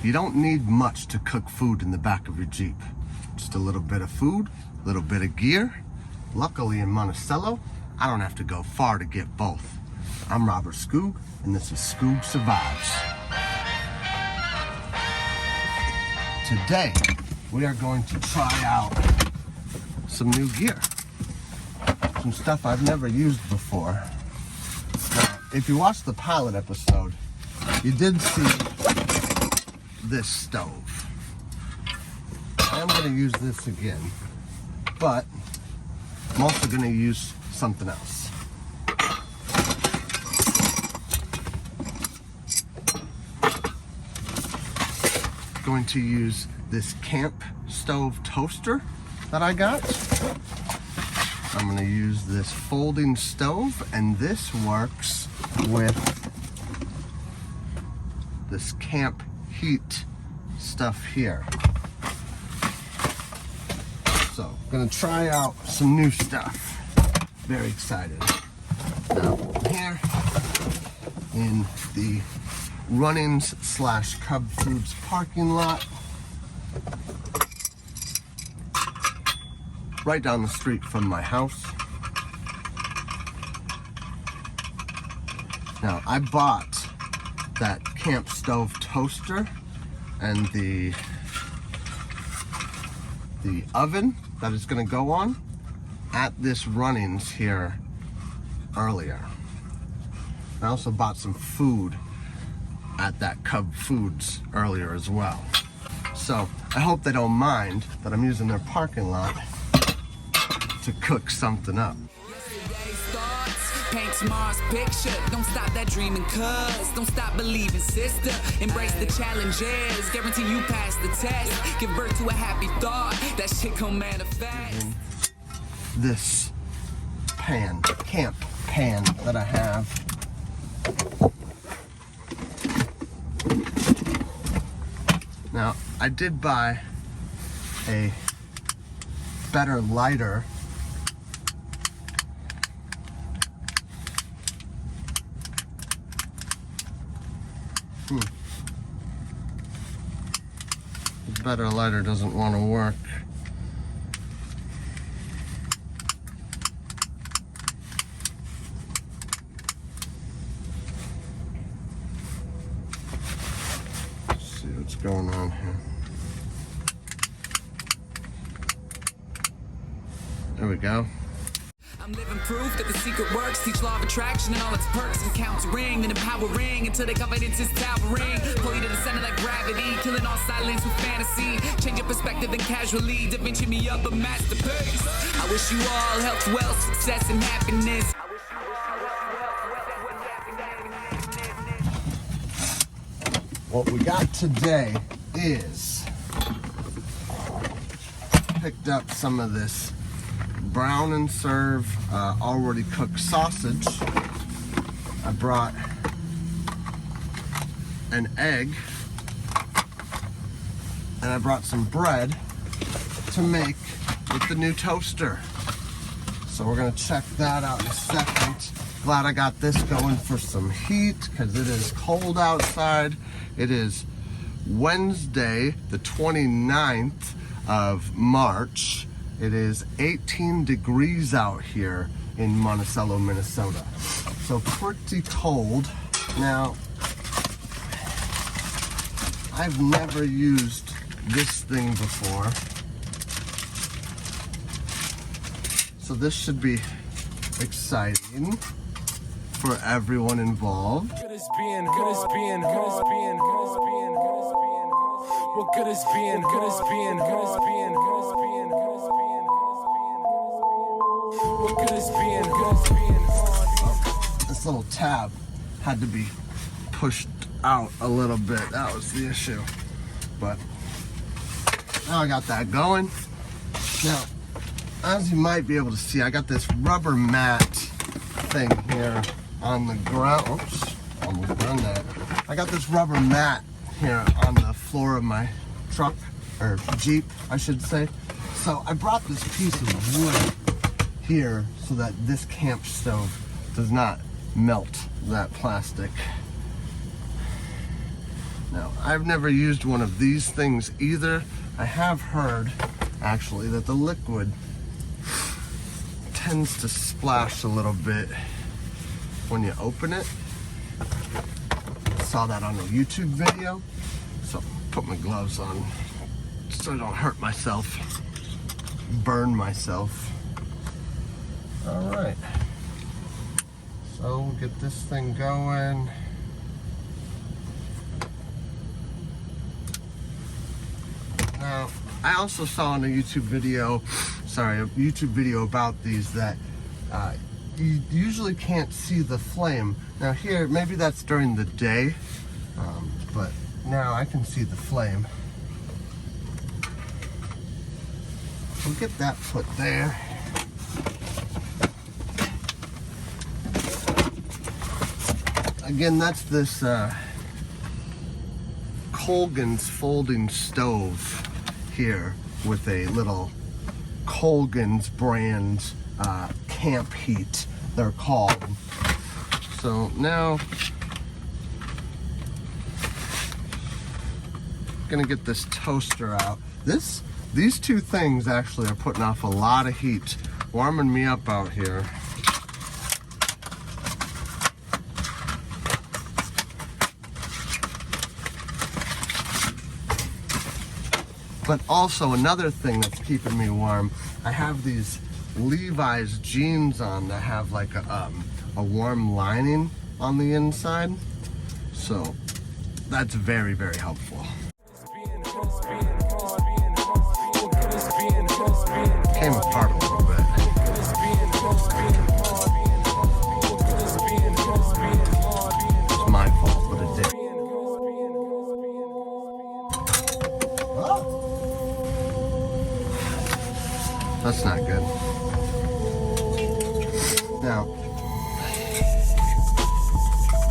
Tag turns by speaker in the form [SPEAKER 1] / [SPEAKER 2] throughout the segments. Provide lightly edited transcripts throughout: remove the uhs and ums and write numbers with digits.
[SPEAKER 1] You don't need much to cook food in the back of your Jeep. Just a little bit of food, a little bit of gear. Luckily in Monticello, I don't have to go far to get both. I'm Robert Skoog, and this is Skoog Survives. Today, we are going to try out some new gear. Some stuff I've never used before. Now, if you watched the pilot episode, you did see this stove. I'm going to use this again, but I'm also going to use something else. Going to use this camp stove toaster that I got. I'm going to use this folding stove, and this works with this camp heat stuff here. So, I'm going to try out some new stuff. Very excited. Now, here in the Runnings/Cub Foods parking lot, right down the street from my house. Now, I bought that camp stove toaster and the oven that it's going to go on at this Runnings here earlier. I also bought some food at that Cub Foods earlier as well. So I hope they don't mind that I'm using their parking lot to cook something up.
[SPEAKER 2] Paint tomorrow's picture. Don't stop that dreaming, cuz. Don't stop believing, sister. Embrace the challenges. Guarantee you pass the test. Give birth to a happy thought. That shit gon' manifest.
[SPEAKER 1] This pan, camp pan that I have. Now, I did buy a better lighter. The better lighter doesn't want to work. Let's see what's going on here. There we go.
[SPEAKER 2] I'm living proof that the secret works. Teach law of attraction and all its perks. Encountering and empowering until their confidence is towering. Pull you to the center like gravity. Killing all silence with fantasy. Change your perspective and casually. Da Vinci me up a masterpiece. I wish you all health, wealth, success, and happiness.
[SPEAKER 1] What we got today is picked up some of this brown and serve already cooked sausage. I brought an egg, and I brought some bread to make with the new toaster. So we're gonna check that out in a second. Glad I got this going for some heat because it is cold outside. It is Wednesday, the 29th of March. It is 18 degrees out here in Monticello, Minnesota. So pretty cold. Now, I've never used this thing before. So this should be exciting for everyone involved.
[SPEAKER 3] What good is being
[SPEAKER 1] This little tab had to be pushed out a little bit. That was the issue. But now I got that going. Now, as you might be able to see, I got this rubber mat thing here on the ground. Oops, almost done that. I got this rubber mat here on the floor of my truck, or Jeep, I should say. So I brought this piece of wood here so that this camp stove does not melt that plastic. Now, I've never used one of these things either. I have heard, actually, that the liquid tends to splash a little bit when you open it. Saw that on a YouTube video, so put my gloves on so I don't hurt myself, burn myself. All right, so we'll get this thing going. Now, I also saw on a YouTube video, about these that you usually can't see the flame. Now here, maybe that's during the day, but now I can see the flame. We'll get that put there. Again, that's this Colgan's folding stove here with a little Colgan's brand camp heat, they're called. So now gonna get this toaster out. These two things actually are putting off a lot of heat, warming me up out here. But also another thing that's keeping me warm, I have these Levi's jeans on that have like a warm lining on the inside. So that's very, very helpful. Came apart a little bit. It's my fault, but it did. That's not good. Now,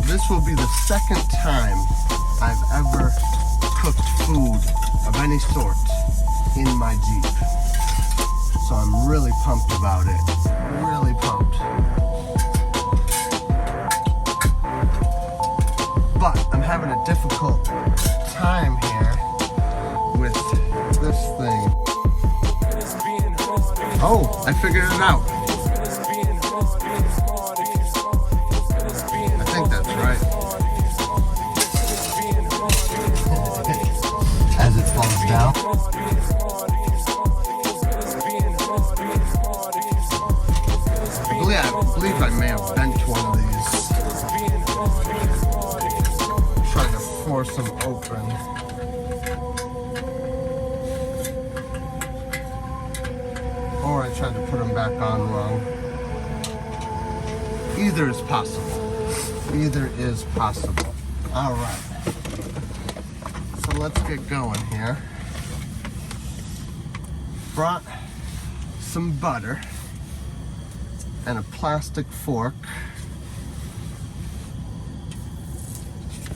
[SPEAKER 1] this will be the second time I've ever cooked food of any sort in my Jeep. So I'm really pumped about it. Really pumped. But I'm having a difficult time here with this thing. Oh, I figured it out. I think that's right. As it falls down. I believe I may have bent one of these. Trying to force them open. Or I tried to put them back on wrong. Either is possible. Either is possible. All right. So let's get going here. Brought some butter and a plastic fork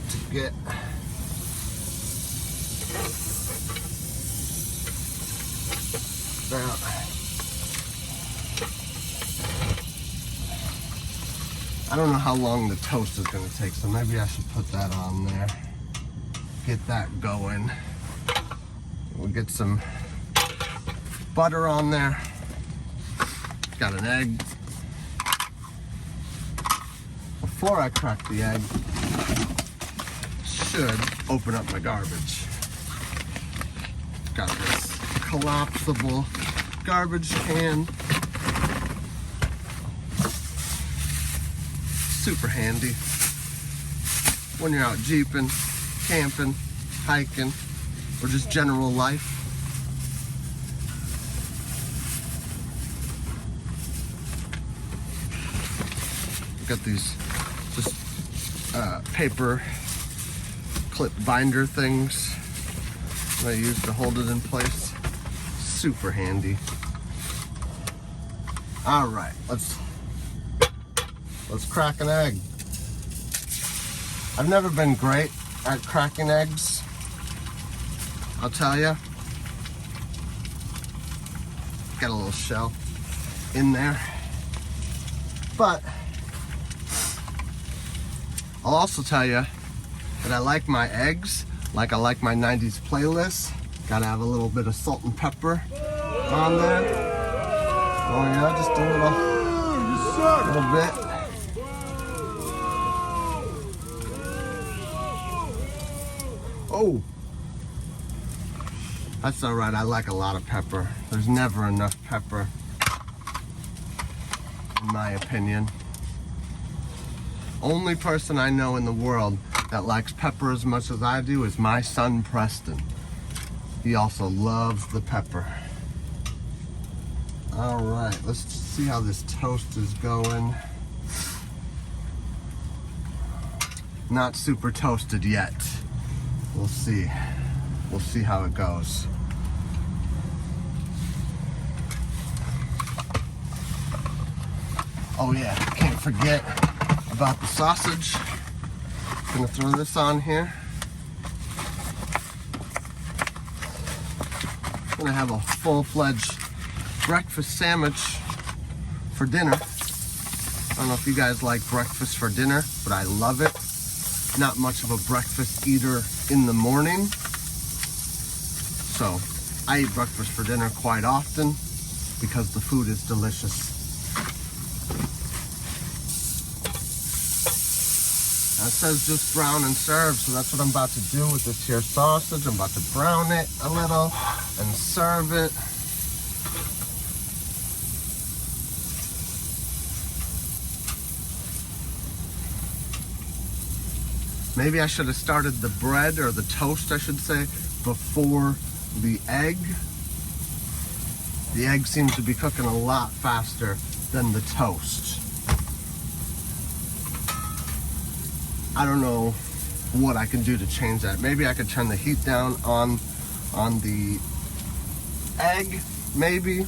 [SPEAKER 1] to get that. I don't know how long the toast is going to take, so maybe I should put that on there. Get that going. We'll get some butter on there. Got an egg. Before I crack the egg, should open up my garbage. Got this collapsible garbage can. Super handy when you're out jeeping, camping, hiking, or just general life. Got these just paper clip binder things that I use to hold it in place. Super handy. All right, let's crack an egg. I've never been great at cracking eggs, I'll tell you. Got a little shell in there, but I'll also tell you that I like my eggs like I like my 90s playlist. Gotta have a little bit of salt and pepper on there. Oh yeah, just a little bit. Oh, that's all right. I like a lot of pepper. There's never enough pepper, in my opinion. Only person I know in the world that likes pepper as much as I do is my son Preston. He also loves the pepper. All right, let's see how this toast is going. Not super toasted yet. We'll see. We'll see how it goes. Oh yeah, can't forget about the sausage. Gonna throw this on here. Gonna have a full-fledged breakfast sandwich for dinner. I don't know if you guys like breakfast for dinner, but I love it. Not much of a breakfast eater in the morning. So I eat breakfast for dinner quite often because the food is delicious. It says just brown and serve, so that's what I'm about to do with this here sausage. I'm about to brown it a little and serve it. Maybe I should have started the bread, or the toast I should say, before the egg. The egg seems to be cooking a lot faster than the toast. I don't know what I can do to change that. Maybe I could turn the heat down on the egg, maybe.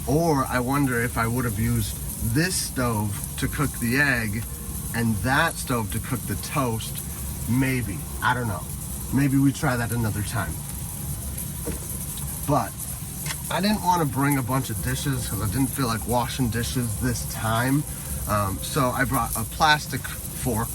[SPEAKER 1] Or I wonder if I would have used this stove to cook the egg and that stove to cook the toast. Maybe. I don't know. Maybe we try that another time. But I didn't want to bring a bunch of dishes because I didn't feel like washing dishes this time. So I brought a plastic fork.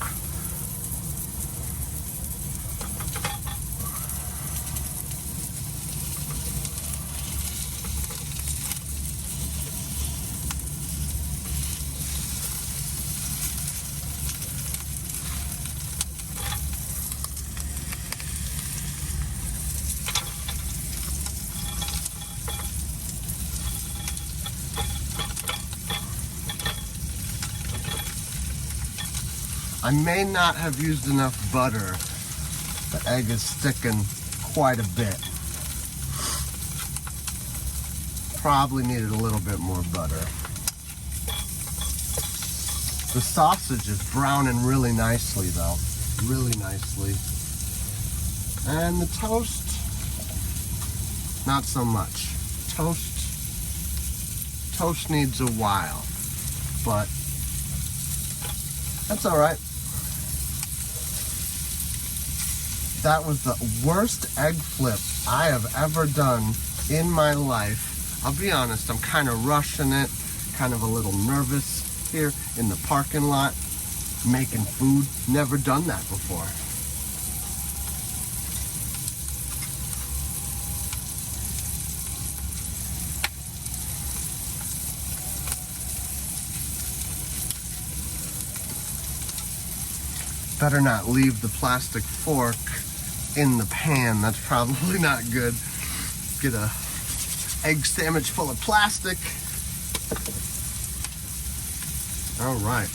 [SPEAKER 1] I may not have used enough butter. The egg is sticking quite a bit. Probably needed a little bit more butter. The sausage is browning really nicely though. Really nicely. And the toast, not so much. Toast needs a while, but that's all right. That was the worst egg flip I have ever done in my life. I'll be honest, I'm kind of rushing it, kind of a little nervous here in the parking lot, making food. Never done that before. Better not leave the plastic fork in the pan. That's probably not good. Get a egg sandwich full of plastic. All right.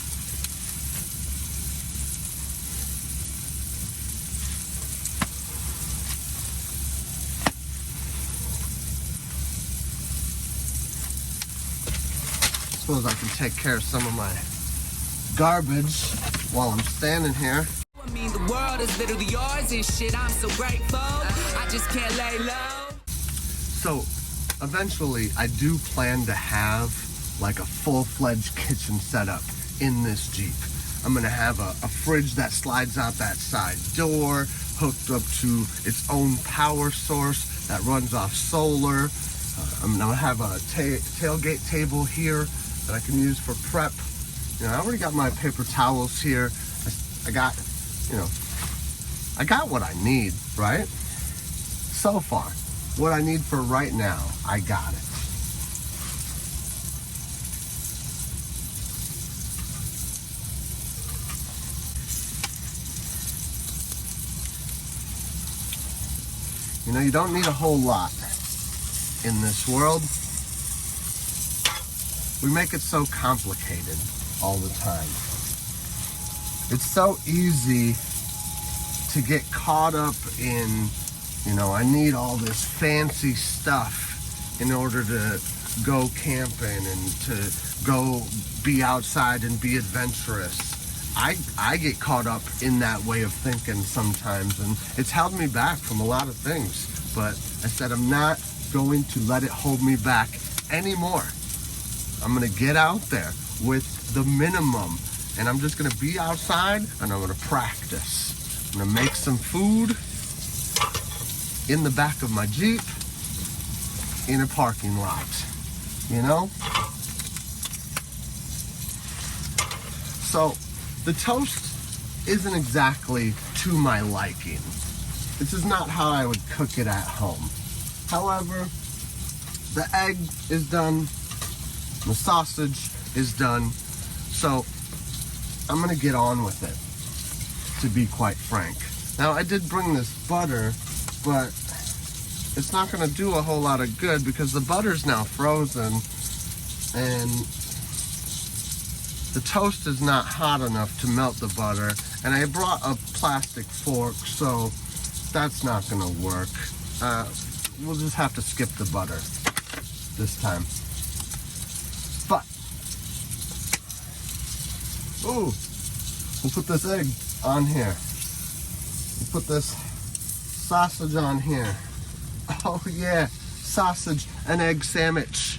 [SPEAKER 1] Suppose I can take care of some of my garbage while I'm standing here.
[SPEAKER 2] I mean, the world is literally yours and shit. I'm so grateful. I just can't lay low.
[SPEAKER 1] So eventually I do plan to have like a full-fledged kitchen setup in this Jeep. I'm gonna have a fridge that slides out that side door, hooked up to its own power source that runs off solar. I'm gonna have a tailgate table here that I can use for prep. You know, I already got my paper towels here I got, you know, I got what I need, right? So far, what I need for right now, I got it. You know, you don't need a whole lot in this world. We make it so complicated all the time. It's so easy to get caught up in, you know, I need all this fancy stuff in order to go camping and to go be outside and be adventurous. I get caught up in that way of thinking sometimes, and it's held me back from a lot of things. But I said I'm not going to let it hold me back anymore. I'm gonna get out there with the minimum, and I'm just gonna be outside and I'm gonna practice. I'm gonna make some food in the back of my Jeep in a parking lot, you know? So the toast isn't exactly to my liking. This is not how I would cook it at home. However, the egg is done, the sausage is done, so I'm gonna get on with it, to be quite frank. Now, I did bring this butter, but it's not gonna do a whole lot of good because the butter's now frozen and the toast is not hot enough to melt the butter, and I brought a plastic fork, so that's not gonna work. We'll just have to skip the butter this time. But, ooh, we'll put this egg on here. We'll put this sausage on here. Oh yeah, sausage and egg sandwich.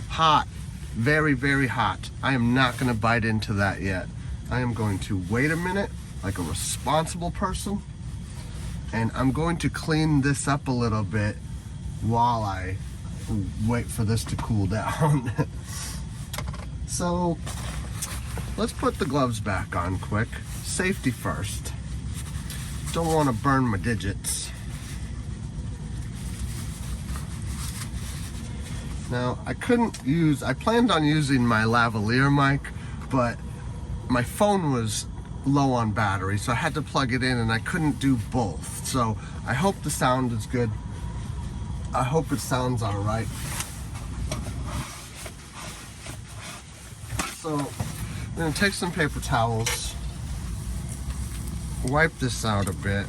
[SPEAKER 1] Hot. Very, very hot. I am not gonna bite into that yet. I am going to wait a minute like a responsible person, and I'm going to clean this up a little bit while I wait for this to cool down. So let's put the gloves back on quick. Safety first. Don't want to burn my digits. Now, I planned on using my lavalier mic, but my phone was low on battery, so I had to plug it in and I couldn't do both. So I hope the sound is good. I hope it sounds all right. So I'm gonna take some paper towels, wipe this out a bit.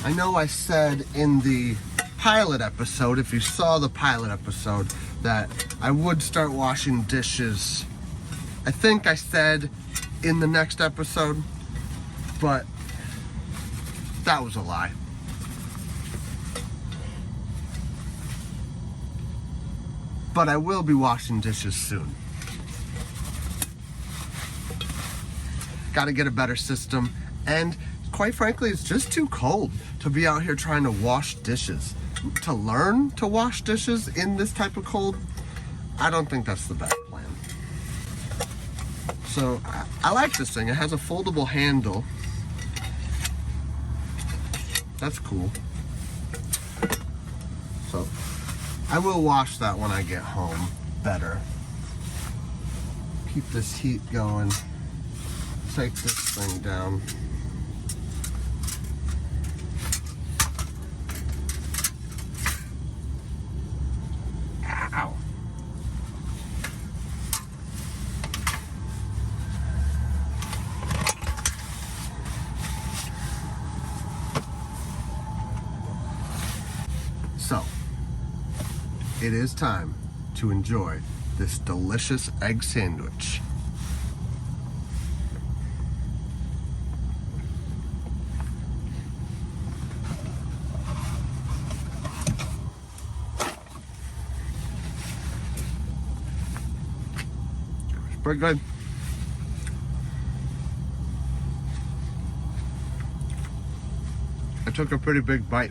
[SPEAKER 1] I know I said in the pilot episode, if you saw the pilot episode, that I would start washing dishes. I think I said in the next episode, but that was a lie. But I will be washing dishes soon. Got to get a better system, and quite frankly, it's just too cold to be out here trying to wash dishes. To learn to wash dishes in this type of cold, I don't think that's the best plan. So I like this thing. It has a foldable handle. That's cool. So I will wash that when I get home better. Keep this heat going. Take this thing down. Ow. So, it is time to enjoy this delicious egg sandwich. Pretty good. I took a pretty big bite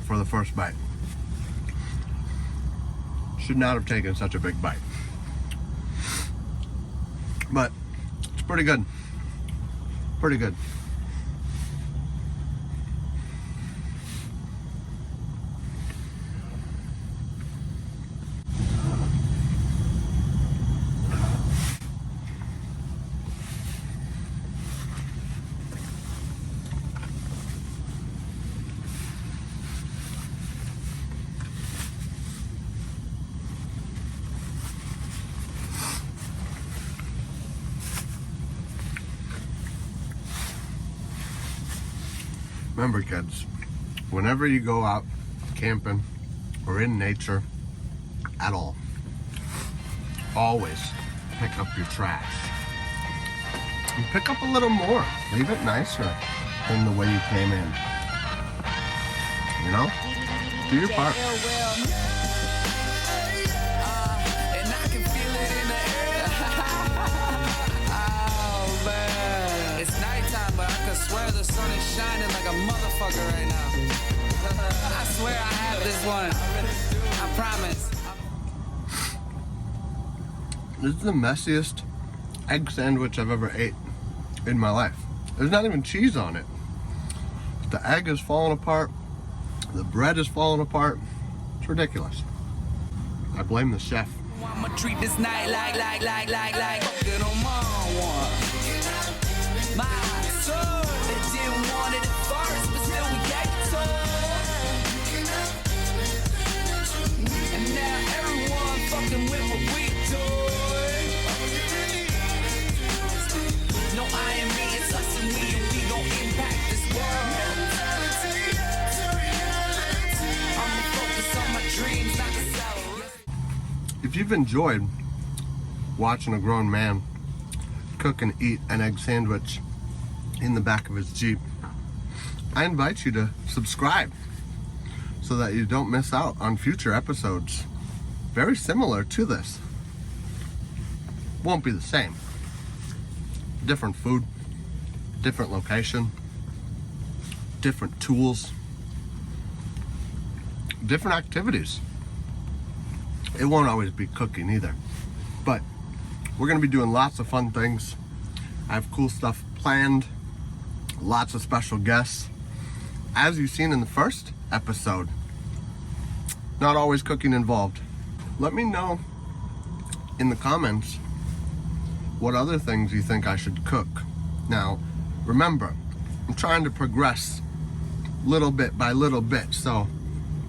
[SPEAKER 1] for the first bite. Should not have taken such a big bite. But it's pretty good. Pretty good. Remember, kids, whenever you go out camping or in nature at all, always pick up your trash. And pick up a little more. Leave it nicer than the way you came in. You know? Do your part.
[SPEAKER 2] And I can feel it in the air. Oh, man. It's nighttime, but I can swear the sun is shining like a motherfucker right now. I swear I have this one. I promise.
[SPEAKER 1] This is the messiest egg sandwich I've ever ate in my life. There's not even cheese on it. The egg is falling apart. The bread is falling apart. It's ridiculous. I blame the chef.
[SPEAKER 2] I'ma treat this night like get on my one. My soul, they didn't want it at first, but still we gave it to them. And now everyone fucking with what we do. No, I am me, it's us and we gon' impact this world. I'ma focus on my dreams, not the salary.
[SPEAKER 1] If you've enjoyed watching a grown man cook and eat an egg sandwich in the back of his Jeep, I invite you to subscribe so that you don't miss out on future episodes very similar to this. Won't be the same. Different food, different location, different tools, different activities. It won't always be cooking either, but we're gonna be doing lots of fun things. I have cool stuff planned, lots of special guests. As you've seen in the first episode, not always cooking involved. Let me know in the comments what other things you think I should cook. Now, remember, I'm trying to progress little bit by little bit, so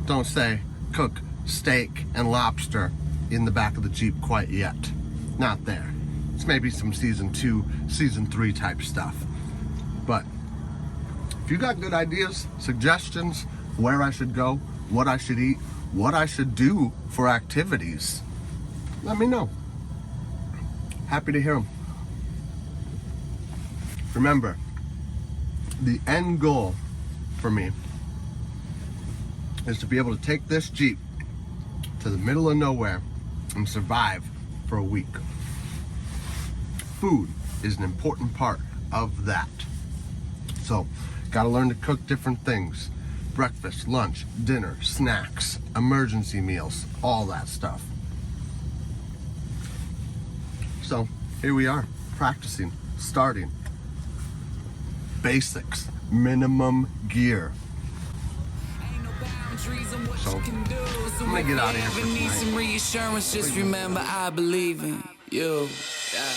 [SPEAKER 1] don't say cook steak and lobster in the back of the Jeep quite yet. Not there. It's maybe some season 2, season 3 type stuff. But if you got good ideas, suggestions, where I should go, what I should eat, what I should do for activities, let me know. Happy to hear them. Remember, the end goal for me is to be able to take this Jeep to the middle of nowhere and survive for a week. Food is an important part of that. So, gotta learn to cook different things. Breakfast, lunch, dinner, snacks, emergency meals, all that stuff. So, here we are, practicing, starting. Basics, minimum gear. So, I'm gonna get out of here for tonight.
[SPEAKER 2] Need some reassurance, just remember I believe in you. Yeah.